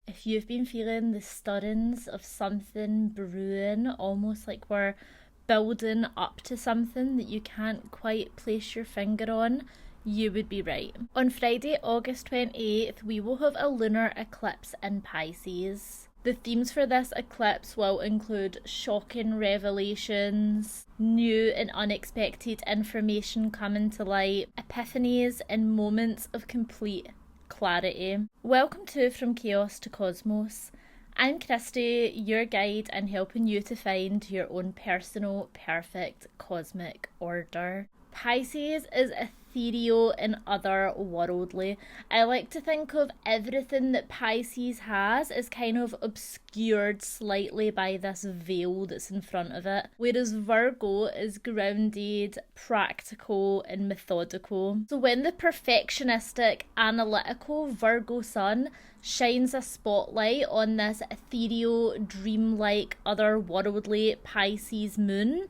If you've been feeling the stirrings of something brewing, almost like we're building up to something that you can't quite place your finger on, you would be right. On Friday, August 28th, we will have a lunar eclipse in Pisces. The themes for this eclipse will include shocking revelations, new and unexpected information coming to light, epiphanies, and moments of complete clarity. Welcome to From Chaos to Cosmos. I'm Christy, your guide, and helping you to find your own personal, perfect cosmic order. Pisces is ethereal and otherworldly. I like to think of everything that Pisces has as kind of obscured slightly by this veil that's in front of it, whereas Virgo is grounded, practical, and methodical. So when the perfectionistic, analytical Virgo sun shines a spotlight on this ethereal, dreamlike, otherworldly Pisces moon,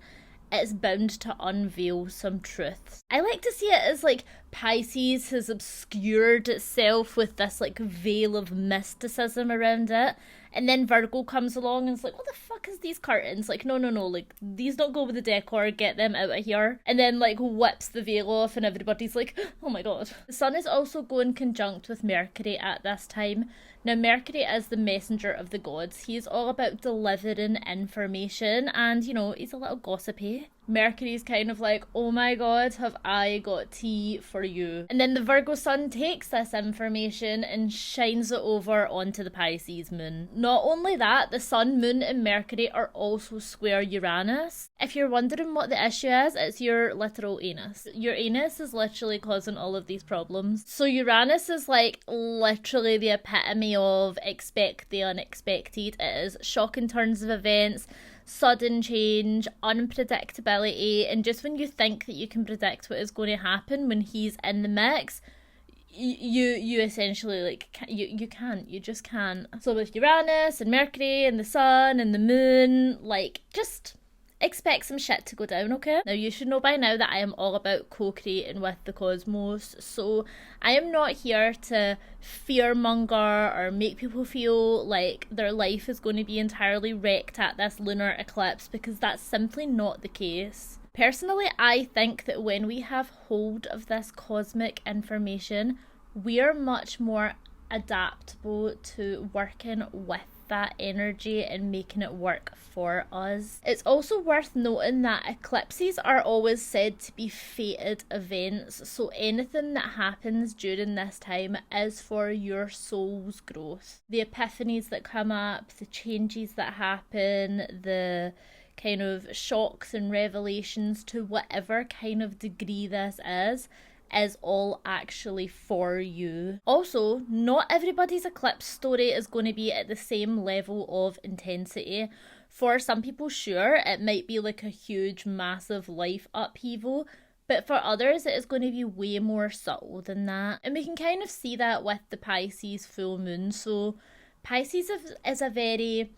it's bound to unveil some truths. I like to see it as like Pisces has obscured itself with this like veil of mysticism around it, and then Virgo comes along and it's like, what the fuck is these curtains? Like, no, like these don't go with the decor, get them out of here. And then like whips the veil off and everybody's like, oh my god. The sun is also going conjunct with Mercury at this time. Now, Mercury is the messenger of the gods. He is all about delivering information and, you know, he's a little gossipy. Mercury's kind of like, oh my god, have I got tea for you? And then the Virgo sun takes this information and shines it over onto the Pisces moon. Not only that, the sun, moon, and Mercury are also square Uranus. If you're wondering what the issue is, it's your literal anus. Your anus is literally causing all of these problems. So Uranus is like literally the epitome of expect the unexpected. It is shocking turns of events, sudden change, unpredictability, and just when you think that you can predict what is going to happen when he's in the mix, you essentially like you just can't. So with Uranus and Mercury and the sun and the moon, like, just expect some shit to go down, okay? Now, you should know by now that I am all about co-creating with the cosmos, so I am not here to fearmonger or make people feel like their life is going to be entirely wrecked at this lunar eclipse, because that's simply not the case. Personally, I think that when we have hold of this cosmic information, we are much more adaptable to working with that energy and making it work for us. It's also worth noting that eclipses are always said to be fated events, so anything that happens during this time is for your soul's growth. The epiphanies that come up, the changes that happen, the kind of shocks and revelations, to whatever kind of degree this is all actually for you. Also, not everybody's eclipse story is going to be at the same level of intensity. For some people, sure, it might be like a huge, massive life upheaval, but for others, it is going to be way more subtle than that. And we can kind of see that with the Pisces full moon. So Pisces is a very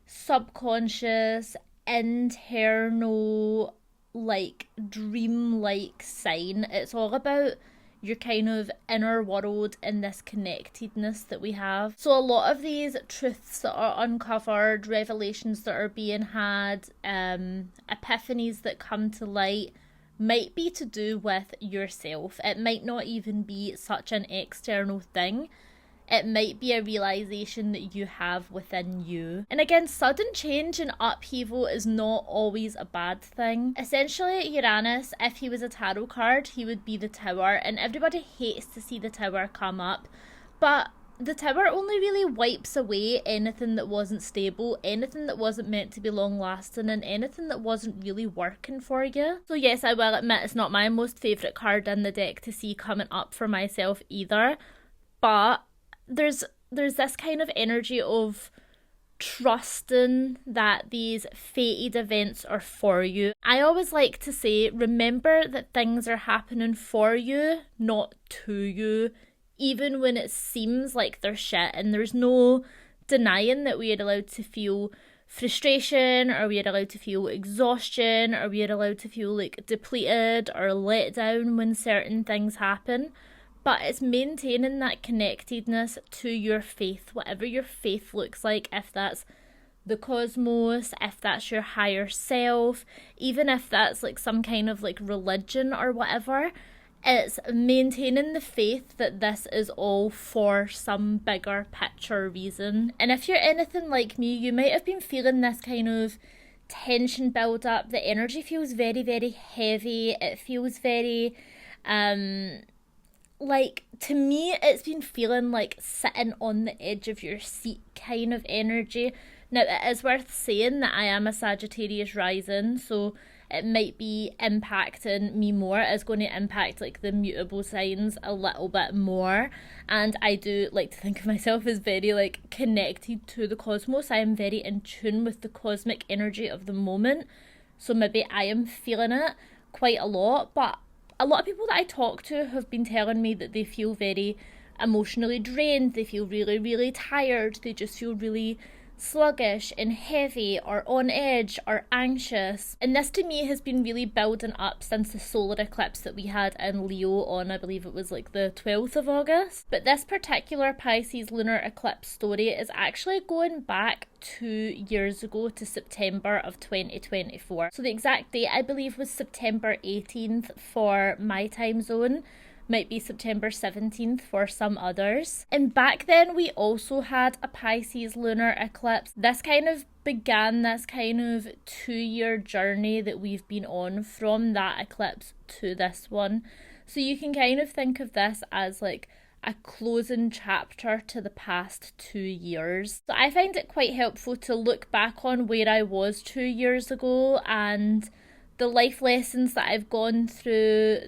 subconscious, internal, like dream-like sign. It's all about your kind of inner world and this connectedness that we have. So a lot of these truths that are uncovered, revelations that are being had, epiphanies that come to light, might be to do with yourself. It might not even be such an external thing. It might be a realisation that you have within you. And again, sudden change and upheaval is not always a bad thing. Essentially, Uranus, if he was a tarot card, he would be the Tower, and everybody hates to see the Tower come up. But the Tower only really wipes away anything that wasn't stable, anything that wasn't meant to be long-lasting, and anything that wasn't really working for you. So yes, I will admit it's not my most favourite card in the deck to see coming up for myself either, but there's this kind of energy of trusting that these fated events are for you. I always like to say, remember that things are happening for you, not to you, even when it seems like they're shit. And there's no denying that we are allowed to feel frustration, or we are allowed to feel exhaustion, or we are allowed to feel like depleted or let down when certain things happen. but it's maintaining that connectedness to your faith, whatever your faith looks like, if that's the cosmos, if that's your higher self, even if that's like some kind of like religion or whatever. It's maintaining the faith that this is all for some bigger picture reason. And if you're anything like me, you might have been feeling this kind of tension build up. The energy feels very, very heavy. It feels very, like, to me, it's been feeling like sitting on the edge of your seat kind of energy. Now, it is worth saying that I am a Sagittarius rising, so it might be impacting me more. It's going to impact like the mutable signs a little bit more. And I do like to think of myself as very like connected to the cosmos. I am very in tune with the cosmic energy of the moment. So maybe I am feeling it quite a lot. But a lot of people that I talk to have been telling me that they feel very emotionally drained. They feel really, really tired. They just feel really sluggish and heavy or on edge or anxious. And this to me has been really building up since the solar eclipse that we had in Leo on, I believe it was like the 12th of August. But this particular Pisces lunar eclipse story is actually going back 2 years ago to September of 2024. So the exact date I believe was September 18th for my time zone. Might be September 17th for some others. And back then we also had a Pisces lunar eclipse. This kind of began this kind of 2-year journey that we've been on from that eclipse to this one. So you can kind of think of this as like a closing chapter to the past 2 years. So I find it quite helpful to look back on where I was 2 years ago and the life lessons that I've gone through,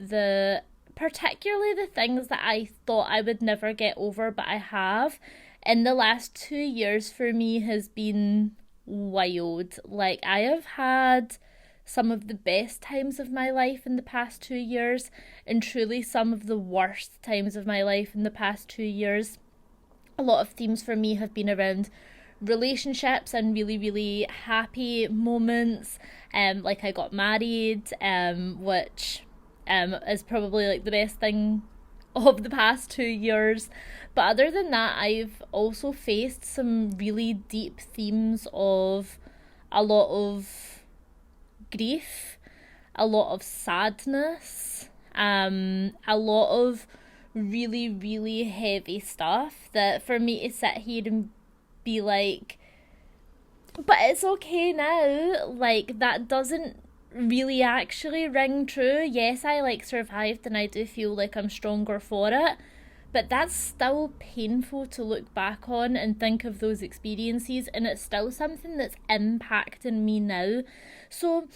particularly the things that I thought I would never get over, but I have. In the last 2 years for me has been wild. Like, I have had some of the best times of my life in the past 2 years, and truly some of the worst times of my life in the past 2 years. A lot of themes for me have been around relationships and really, really happy moments. Like I got married, which is probably like the best thing of the past 2 years. But other than that, I've also faced some really deep themes of a lot of grief, a lot of sadness, a lot of really, really heavy stuff that for me to sit here and be like, but it's okay now, like that doesn't really actually ring true. Yes, I like survived and I do feel like I'm stronger for it, but that's still painful to look back on and think of those experiences, and it's still something that's impacting me now. So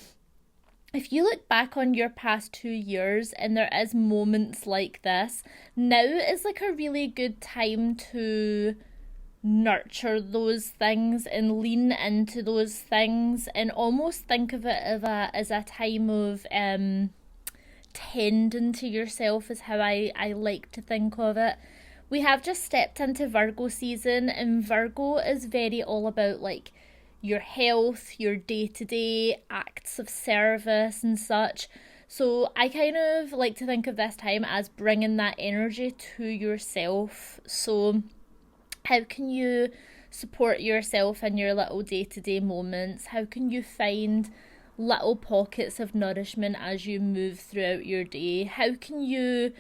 if you look back on your past 2 years and there is moments like this, now is like a really good time to nurture those things and lean into those things and almost think of it as a time of tending to yourself, is how I like to think of it. We have just stepped into Virgo season, and Virgo is very all about like your health, your day-to-day acts of service and such. So I kind of like to think of this time as bringing that energy to yourself. So how can you support yourself in your little day-to-day moments? How can you find little pockets of nourishment as you move throughout your day? How can you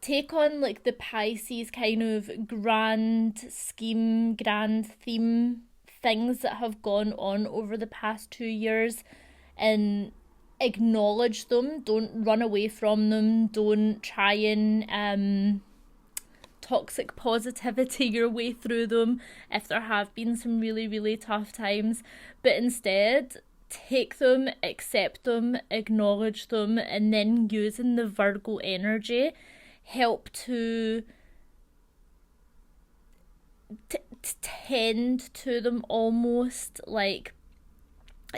take on like the Pisces kind of grand scheme, grand theme things that have gone on over the past 2 years and acknowledge them? Don't run away from them. Don't try and toxic positivity your way through them if there have been some really, really tough times, but instead take them, accept them, acknowledge them, and then using the Virgo energy help to tend to them, almost like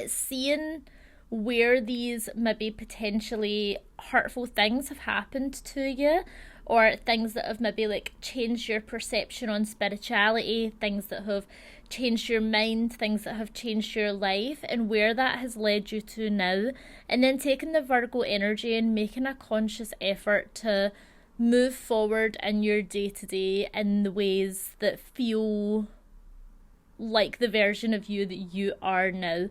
seeing where these maybe potentially hurtful things have happened to you, or things that have maybe like changed your perception on spirituality, things that have changed your mind, things that have changed your life, and where that has led you to now. And then taking the Virgo energy and making a conscious effort to move forward in your day-to-day in the ways that feel like the version of you that you are now.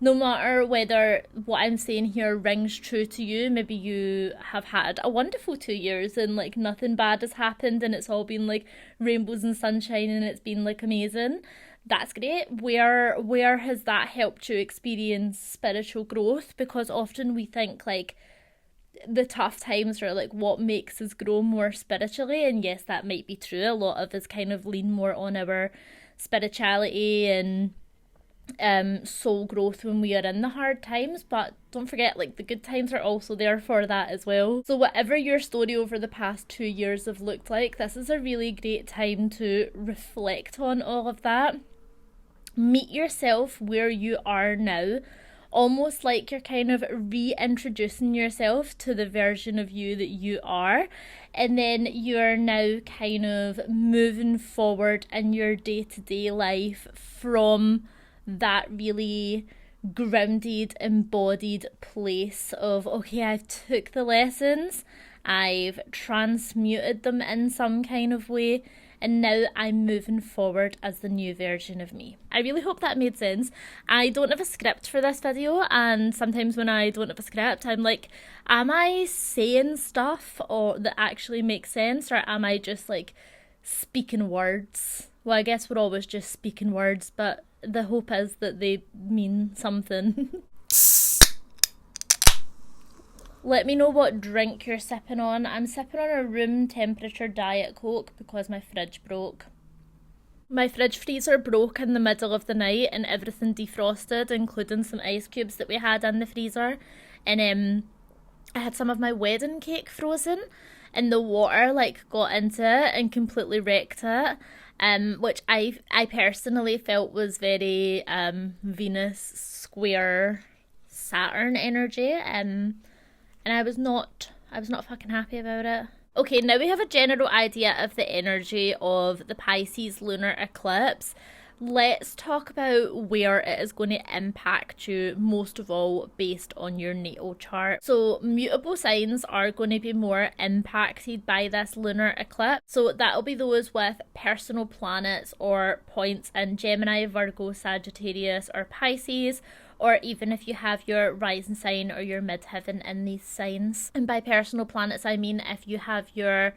No matter whether what I'm saying here rings true to you, maybe you have had a wonderful 2 years and like nothing bad has happened and it's all been like rainbows and sunshine and it's been like amazing. That's great. Where has that helped you experience spiritual growth? Because often we think like the tough times are like what makes us grow more spiritually, and yes, that might be true. A lot of us kind of lean more on our spirituality and soul growth when we are in the hard times, but don't forget, like, the good times are also there for that as well. So whatever your story over the past 2 years have looked like, this is a really great time to reflect on all of that. Meet yourself where you are now, almost like you're kind of reintroducing yourself to the version of you that you are, and then you're now kind of moving forward in your day-to-day life from that really grounded, embodied place of, okay, I've took the lessons, I've transmuted them in some kind of way, and now I'm moving forward as the new version of me. I really hope that made sense. I don't have a script for this video, and sometimes when I don't have a script, I'm like, am I saying stuff or that actually makes sense, or am I just like speaking words? Well, I guess we're always just speaking words, but the hope is that they mean something. Let me know what drink you're sipping on. I'm sipping on a room temperature Diet Coke because my fridge broke. My fridge freezer broke in the middle of the night and everything defrosted, including some ice cubes that we had in the freezer. And I had some of my wedding cake frozen, and the water like got into it and completely wrecked it. Which I personally felt was very Venus square Saturn energy, and I was not fucking happy about it. Okay, now we have a general idea of the energy of the Pisces lunar eclipse. Let's talk about where it is going to impact you most of all based on your natal chart. So mutable signs are going to be more impacted by this lunar eclipse. So that'll be those with personal planets or points in Gemini, Virgo, Sagittarius or Pisces, or even if you have your rising sign or your midheaven in these signs. And by personal planets, I mean if you have your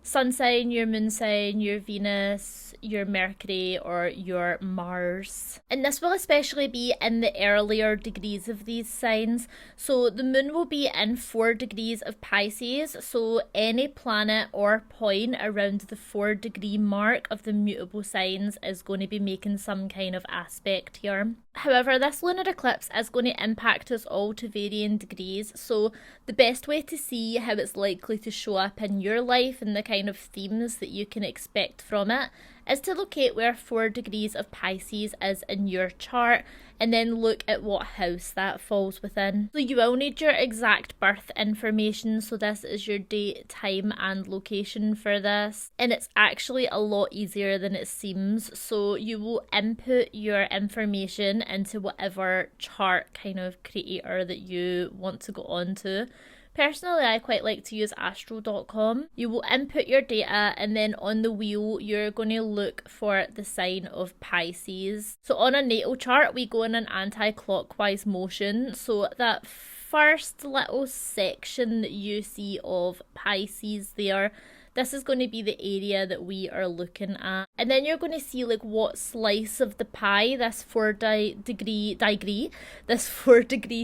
sun sign, your moon sign, your Venus, your Mercury or your Mars. And this will especially be in the earlier degrees of these signs. So the moon will be in 4 degrees of Pisces, so any planet or point around the 4-degree mark of the mutable signs is going to be making some kind of aspect here. However, this lunar eclipse is going to impact us all to varying degrees, so the best way to see how it's likely to show up in your life and the kind of themes that you can expect from it is to locate where 4 degrees of Pisces is in your chart and then look at what house that falls within. So you will need your exact birth information, so this is your date, time and location for this, and it's actually a lot easier than it seems. So you will input your information into whatever chart kind of creator that you want to go on to. Personally, I quite like to use astro.com. You will input your data and then on the wheel, you're going to look for the sign of Pisces. So on a natal chart, we go in an anti-clockwise motion. So that first little section that you see of Pisces there, this is going to be the area that we are looking at. And then you're going to see like what slice of the pie this 4-degree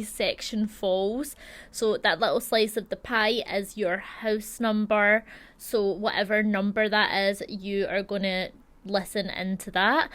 section falls. So that little slice of the pie is your house number. So whatever number that is, you are going to listen into that.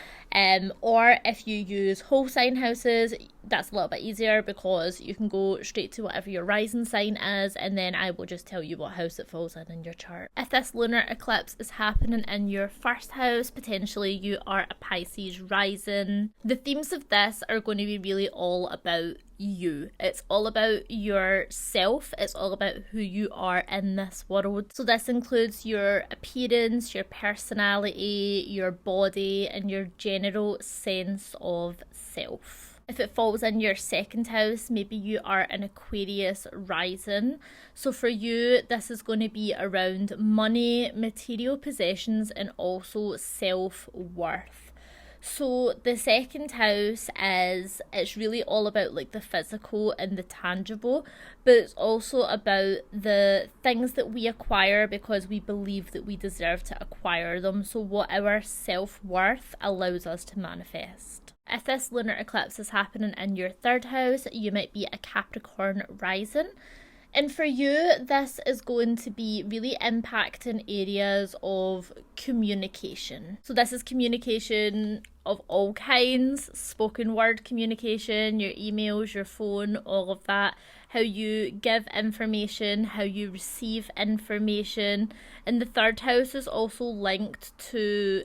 Or if you use whole sign houses, that's a little bit easier because you can go straight to whatever your rising sign is, and then I will just tell you what house it falls in your chart. If this lunar eclipse is happening in your first house, potentially you are a Pisces rising. The themes of this are going to be really all about you. It's all about yourself. It's all about who you are in this world. So this includes your appearance, your personality, your body, and your general sense of self. If it falls in your second house, maybe you are an Aquarius rising. So for you, this is going to be around money, material possessions, and also self-worth. So the second house it's really all about like the physical and the tangible, but it's also about the things that we acquire because we believe that we deserve to acquire them. So what our self-worth allows us to manifest. If this lunar eclipse is happening in your third house, you might be a Capricorn rising. And for you, this is going to be really impacting areas of communication. So this is communication of all kinds, spoken word communication, your emails, your phone, all of that, how you give information, how you receive information. And the third house is also linked to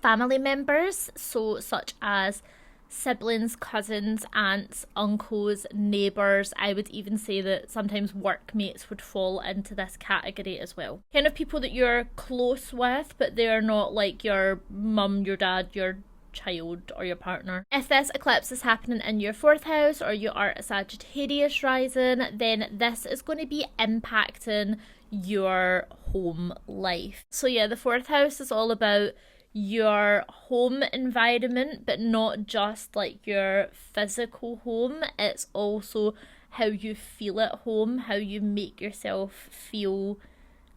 family members, so such as siblings, cousins, aunts, uncles, neighbours. I would even say that sometimes workmates would fall into this category as well. Kind of people that you're close with, but they're not like your mum, your dad, your child, or your partner. If this eclipse is happening in your fourth house, or you are a Sagittarius rising, then this is going to be impacting your home life. So yeah, the fourth house is all about your home environment, but not just like your physical home. It's also how you feel at home, how you make yourself feel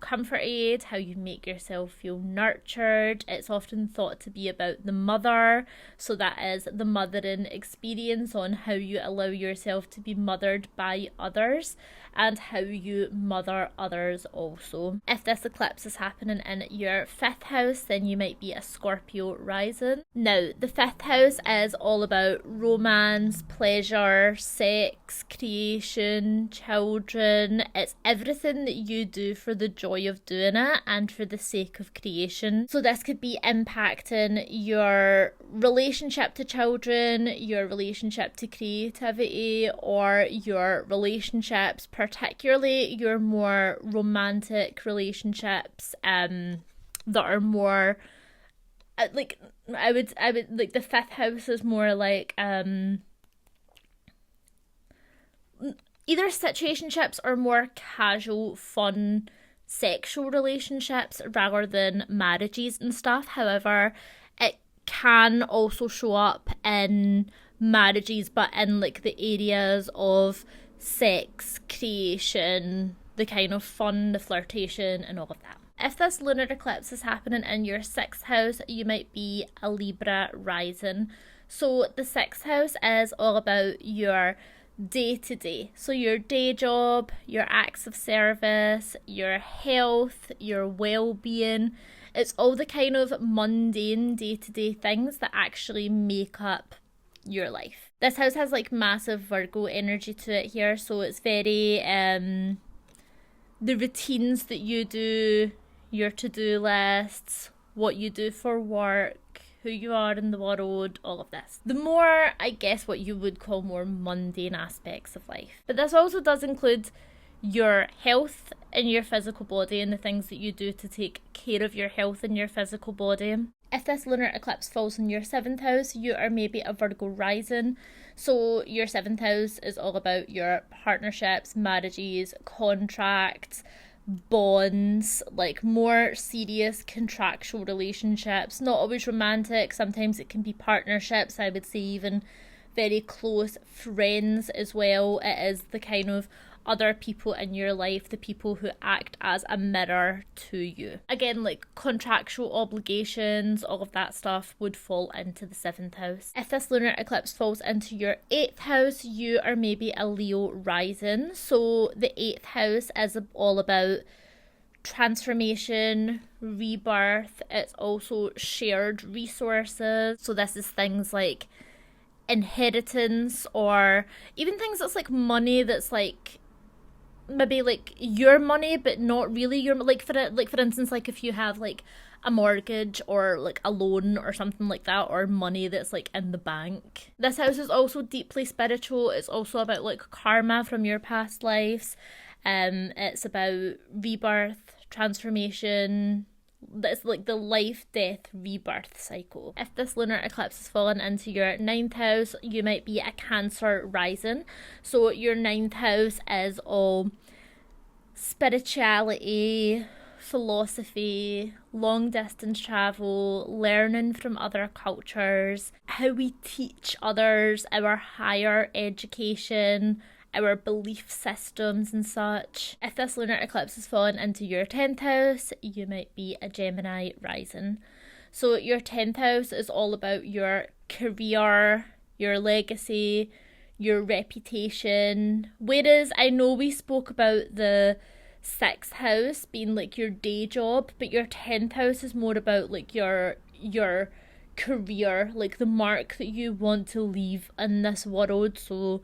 comforted, how you make yourself feel nurtured. It's often thought to be about the mother, so that is the mothering experience, on how you allow yourself to be mothered by others and how you mother others also. If this eclipse is happening in your fifth house, then you might be a Scorpio rising. Now, the fifth house is all about romance, pleasure, sex, creation, children. It's everything that you do for the joy of doing it and for the sake of creation. So this could be impacting your relationship to children, your relationship to creativity, or your relationships, particularly your more romantic relationships that are more like I would like the fifth house is more like either situationships or more casual, fun, sexual relationships rather than marriages and stuff. However, it can also show up in marriages, but in like the areas of sex, creation, the kind of fun, the flirtation, and all of that. If this lunar eclipse is happening in your sixth house, you might be a Libra rising. So the sixth house is all about your day-to-day. So your day job, your acts of service, your health, your well-being. It's all the kind of mundane day-to-day things that actually make up your life. This house has like massive Virgo energy to it here, so it's very the routines that you do, your to-do lists, what you do for work, who you are in the world, all of this. The more, I guess, what you would call more mundane aspects of life. But this also does include your health and your physical body and the things that you do to take care of your health and your physical body. If this lunar eclipse falls in your seventh house, you are maybe a Virgo rising. So your seventh house is all about your partnerships, marriages, contracts, bonds, like more serious contractual relationships, not always romantic. Sometimes it can be partnerships. I would say even very close friends as well. It is the kind of other people in your life, the people who act as a mirror to you. Again, like contractual obligations, all of that stuff would fall into the seventh house. If this lunar eclipse falls into your eighth house, you are maybe a Leo rising. So the eighth house is all about transformation, rebirth. It's also shared resources. So this is things like inheritance, or even things that's like money that's like maybe like your money but not really your, like for instance, like if you have like a mortgage or like a loan or something like that, or money that's like in the bank. This house is also deeply spiritual. It's also about like karma from your past lives. It's about rebirth, transformation, That's like the life, death, rebirth cycle. If this lunar eclipse is falling into your 9th house, you might be a Cancer rising. So your 9th house is all spirituality, philosophy, long distance travel, learning from other cultures, how we teach others, our higher education, our belief systems and such. If this lunar eclipse is falling into your 10th house, you might be a Gemini rising. So your 10th house is all about your career, your legacy, your reputation. Whereas I know we spoke about the 6th house being like your day job, but your 10th house is more about like your career, like the mark that you want to leave in this world. So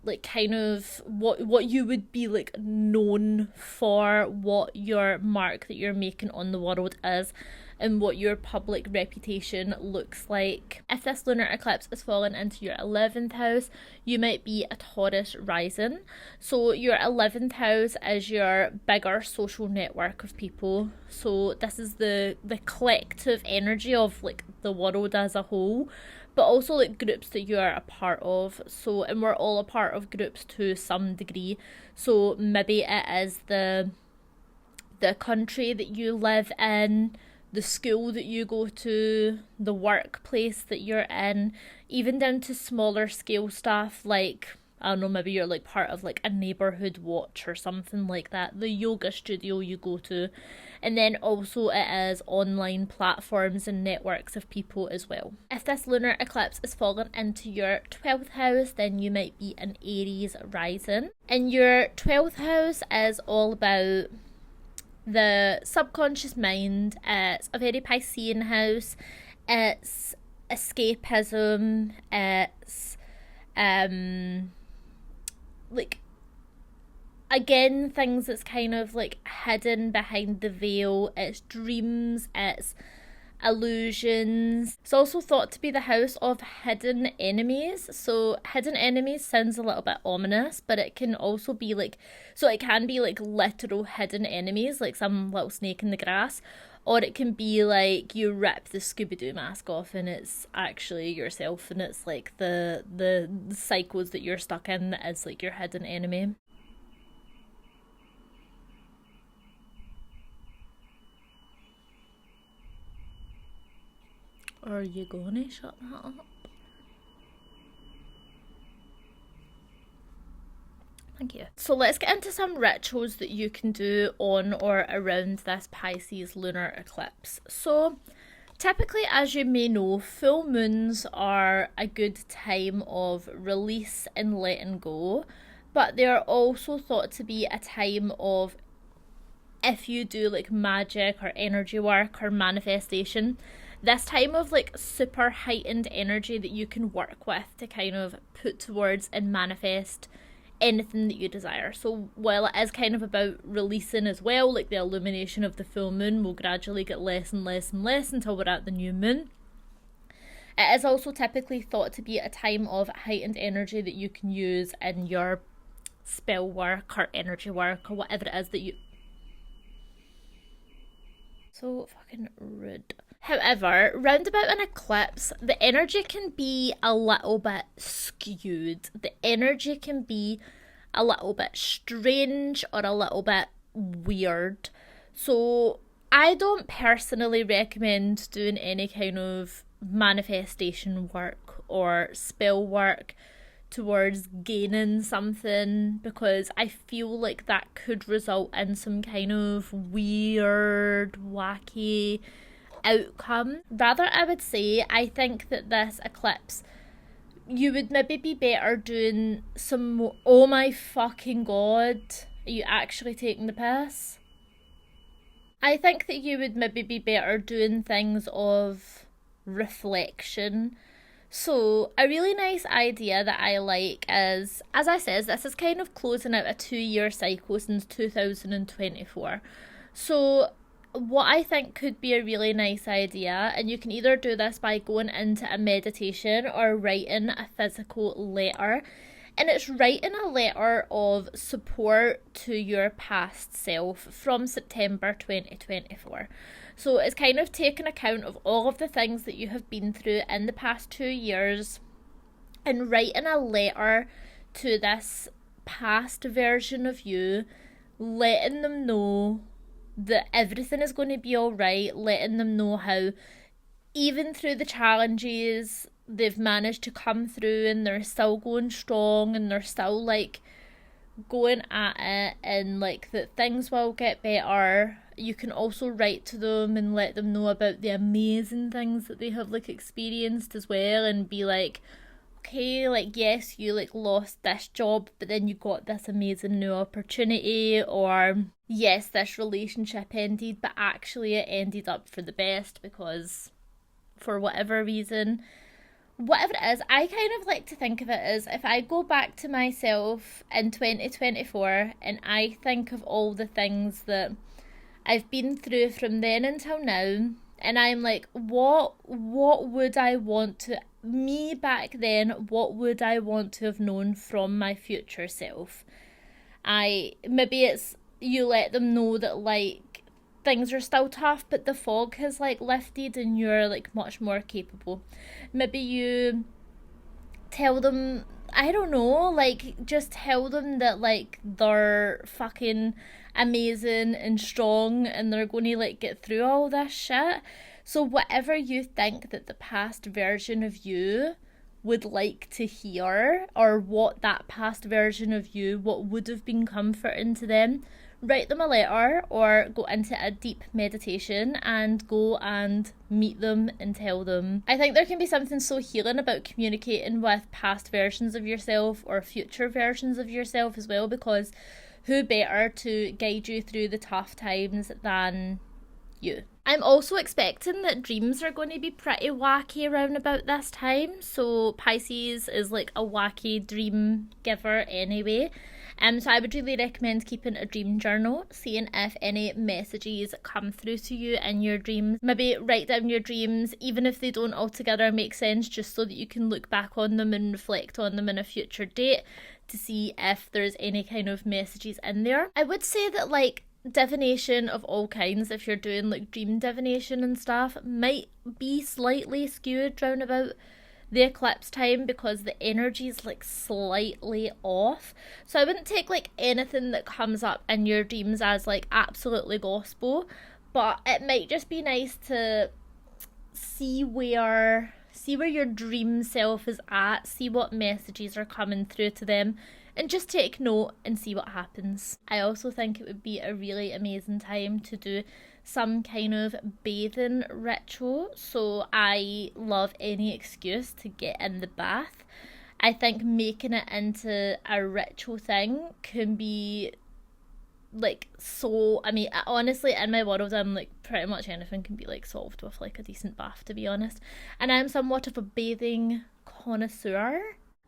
like kind of what you would be like known for, what your mark that you're making on the world is, and what your public reputation looks like. If this lunar eclipse is falling into your 11th house, you might be a Taurus rising. So your 11th house is your bigger social network of people. So this is the collective energy of like the world as a whole, but also like groups that you are a part of. So, and we're all a part of groups to some degree. So maybe it is the country that you live in, the school that you go to, the workplace that you're in, even down to smaller scale stuff like, I don't know, maybe you're like part of like a neighbourhood watch or something like that, the yoga studio you go to, and then also it is online platforms and networks of people as well. If this lunar eclipse is falling into your 12th house, then you might be an Aries rising. And your 12th house is all about the subconscious mind. It's a very Piscean house. It's escapism. It's like, again, things that's kind of like hidden behind the veil. It's dreams. It's illusions. It's also thought to be the house of hidden enemies. So hidden enemies sounds a little bit ominous, but it can also be like, so it can be like literal hidden enemies, like some little snake in the grass, or it can be like you rip the Scooby-Doo mask off and it's actually yourself, and it's like the cycles that you're stuck in that is like your hidden enemy. Are you gonna shut that up? Thank you. So let's get into some rituals that you can do on or around this Pisces lunar eclipse. So typically, as you may know, full moons are a good time of release and letting go, but they are also thought to be a time of, if you do like magic or energy work or manifestation, this time of like super heightened energy that you can work with to kind of put towards and manifest anything that you desire. So while it is kind of about releasing as well, like the illumination of the full moon will gradually get less and less and less until we're at the new moon, it is also typically thought to be a time of heightened energy that you can use in your spell work or energy work or whatever it is that you... So fucking rude. However, round about an eclipse, the energy can be a little bit skewed. The energy can be a little bit strange or a little bit weird. So I don't personally recommend doing any kind of manifestation work or spell work towards gaining something, because I feel like that could result in some kind of weird, wacky outcome. Rather, I would say, I think that this eclipse, you would maybe be better doing some... Oh my fucking god, are you actually taking the piss? I think that you would maybe be better doing things of reflection. So a really nice idea that I like is, as I said, this is kind of closing out a 2-year cycle since 2024. So what I think could be a really nice idea, and you can either do this by going into a meditation or writing a physical letter, And it's writing a letter of support to your past self from September 2024. So it's kind of taking account of all of the things that you have been through in the past 2 years and writing a letter to this past version of you, letting them know that everything is going to be all right, letting them know how even through the challenges they've managed to come through and they're still going strong and they're still like going at it, and like that things will get better. You can also write to them and let them know about the amazing things that they have like experienced as well, and be like, okay, like, yes, you like lost this job, but then you got this amazing new opportunity, or yes, this relationship ended, but actually it ended up for the best because for whatever reason, whatever it is. I kind of like to think of it as, if I go back to myself in 2024 and I think of all the things that I've been through from then until now, and I'm like, what would I want to, me back then, what would I want to have known from my future self? Maybe it's, you let them know that like things are still tough, but the fog has like lifted and you're like much more capable. Maybe you tell them, I don't know, like just tell them that like they're fucking amazing and strong and they're going to like get through all this shit. So whatever you think that the past version of you would like to hear, or what that past version of you, what would have been comforting to them, write them a letter or go into a deep meditation and go and meet them and tell them. I think there can be something so healing about communicating with past versions of yourself or future versions of yourself as well, because who better to guide you through the tough times than you? I'm also expecting that dreams are going to be pretty wacky around about this time. So Pisces is like a wacky dream giver anyway. So I would really recommend keeping a dream journal, seeing if any messages come through to you in your dreams. Maybe write down your dreams, even if they don't altogether make sense, just so that you can look back on them and reflect on them in a future date to see if there's any kind of messages in there. I would say that like divination of all kinds, if you're doing like dream divination and stuff, might be slightly skewed round about the eclipse time because the energy is like slightly off. So I wouldn't take like anything that comes up in your dreams as like absolutely gospel, but it might just be nice to see where your dream self is at, see what messages are coming through to them, and just take note and see what happens. I also think it would be a really amazing time to do some kind of bathing ritual. So I love any excuse to get in the bath. I think making it into a ritual thing can be like so, I mean, honestly, in my world, I'm like pretty much anything can be like solved with like a decent bath, to be honest. And I'm somewhat of a bathing connoisseur.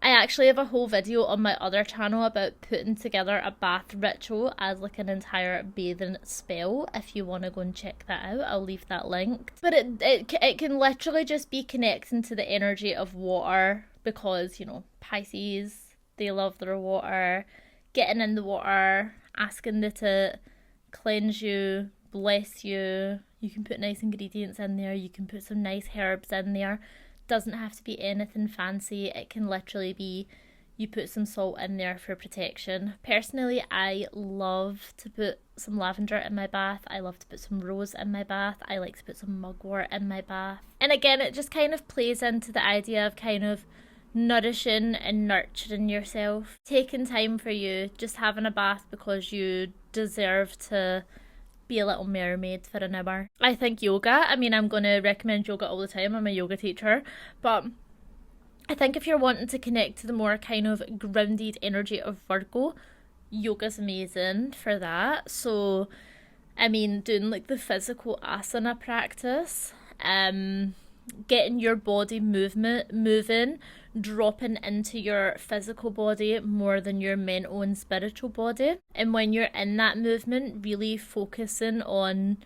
I actually have a whole video on my other channel about putting together a bath ritual as like an entire bathing spell. If you want to go and check that out, I'll leave that linked. But it can literally just be connecting to the energy of water, because, you know, Pisces, they love their water. Getting in the water, asking it to cleanse you, bless you. You can put nice ingredients in there. You can put some nice herbs in there. Doesn't have to be anything fancy. It can literally be you put some salt in there for protection. Personally, I love to put some lavender in my bath. I love to put some rose in my bath. I like to put some mugwort in my bath. And again, it just kind of plays into the idea of kind of nourishing and nurturing yourself. Taking time for you, just having a bath because you deserve to be a little mermaid for an hour. I think yoga, I mean, I'm going to recommend yoga all the time. I'm a yoga teacher. But I think if you're wanting to connect to the more kind of grounded energy of Virgo, yoga's amazing for that. So, I mean, doing like the physical asana practice, getting your body moving, dropping into your physical body more than your mental and spiritual body. And when you're in that movement, really focusing on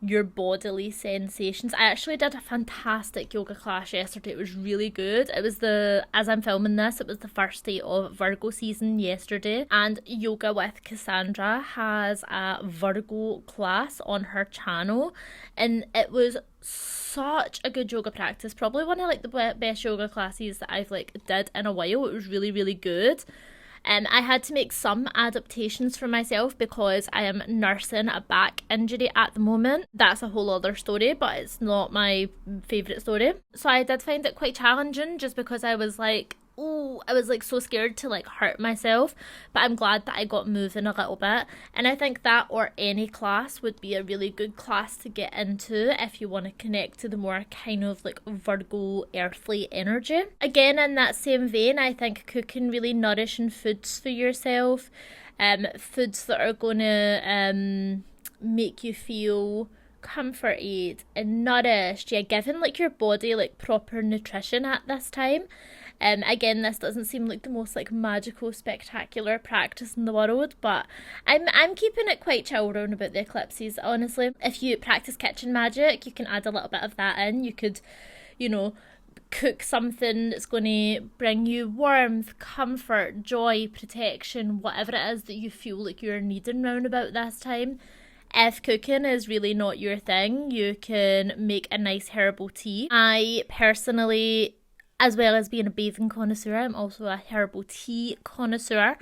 your bodily sensations. I actually did a fantastic yoga class yesterday. It was really good. It was as I'm filming this, it was the first day of Virgo season yesterday, and Yoga with Cassandra has a Virgo class on her channel, and it was such a good yoga practice. Probably one of like the best yoga classes that I've like did in a while. It was really, really good. I had to make some adaptations for myself because I am nursing a back injury at the moment. That's a whole other story, but it's not my favourite story. So I did find it quite challenging just because I was like, I was like so scared to like hurt myself, but I'm glad that I got moving a little bit. And I think that or any class would be a really good class to get into if you want to connect to the more kind of like Virgo earthly energy. Again, in that same vein, I think cooking really nourishing foods for yourself, foods that are going to make you feel comforted and nourished, giving like your body like proper nutrition at this time. Again, this doesn't seem like the most like magical, spectacular practice in the world, but I'm keeping it quite chill round about the eclipses, honestly. If you practice kitchen magic, you can add a little bit of that in. You could, cook something that's going to bring you warmth, comfort, joy, protection, whatever it is that you feel like you're needing round about this time. If cooking is really not your thing, you can make a nice herbal tea. I personally, as well as being a bathing connoisseur, I'm also a herbal tea connoisseur.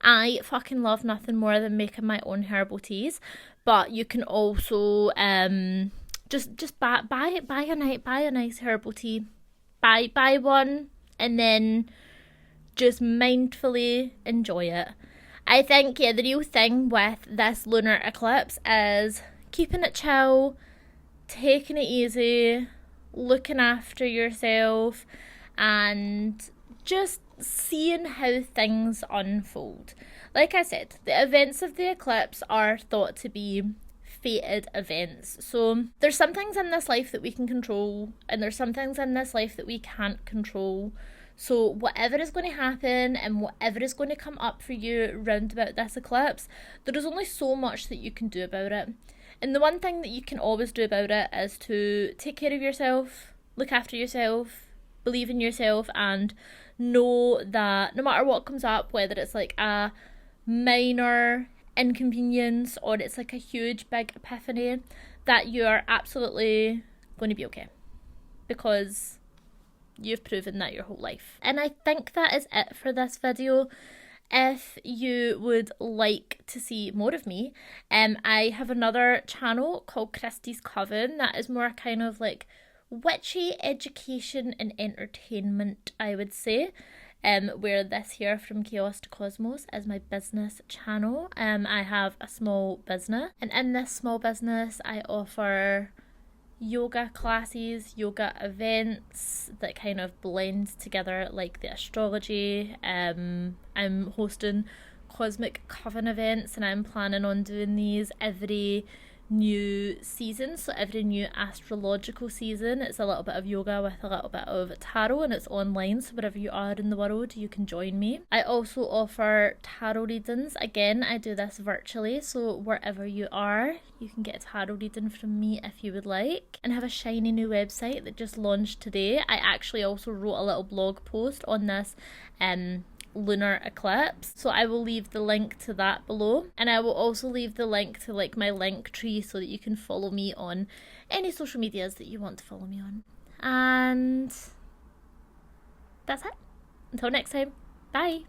I fucking love nothing more than making my own herbal teas. But you can also just buy a nice herbal tea. Buy one and then just mindfully enjoy it. I think the real thing with this lunar eclipse is keeping it chill, taking it easy, looking after yourself, and just seeing how things unfold. Like I said, the events of the eclipse are thought to be fated events. So there's some things in this life that we can control, and there's some things in this life that we can't control. So whatever is going to happen and whatever is going to come up for you round about this eclipse, there is only so much that you can do about it. And the one thing that you can always do about it is to take care of yourself, look after yourself, believe in yourself, and know that no matter what comes up, whether it's like a minor inconvenience or it's like a huge big epiphany, that you're absolutely going to be okay, because you've proven that your whole life. And I think that is it for this video. If you would like to see more of me, I have another channel called Christie's Coven that is more kind of like witchy education and entertainment, I would say. Where this here From Chaos to Cosmos is my business channel. I have a small business, and in this small business I offer yoga classes, yoga events that kind of blend together like the astrology. I'm hosting cosmic coven events, and I'm planning on doing these every new season. So every new astrological season, it's a little bit of yoga with a little bit of tarot, and it's online, so wherever you are in the world you can join me. I also offer tarot readings. Again, I do this virtually, so wherever you are you can get a tarot reading from me if you would like. And I have a shiny new website that just launched today. I actually also wrote a little blog post on this lunar eclipse, so I will leave the link to that below, and I will also leave the link to like my link tree so that you can follow me on any social medias that you want to follow me on. And that's it. Until next time, bye.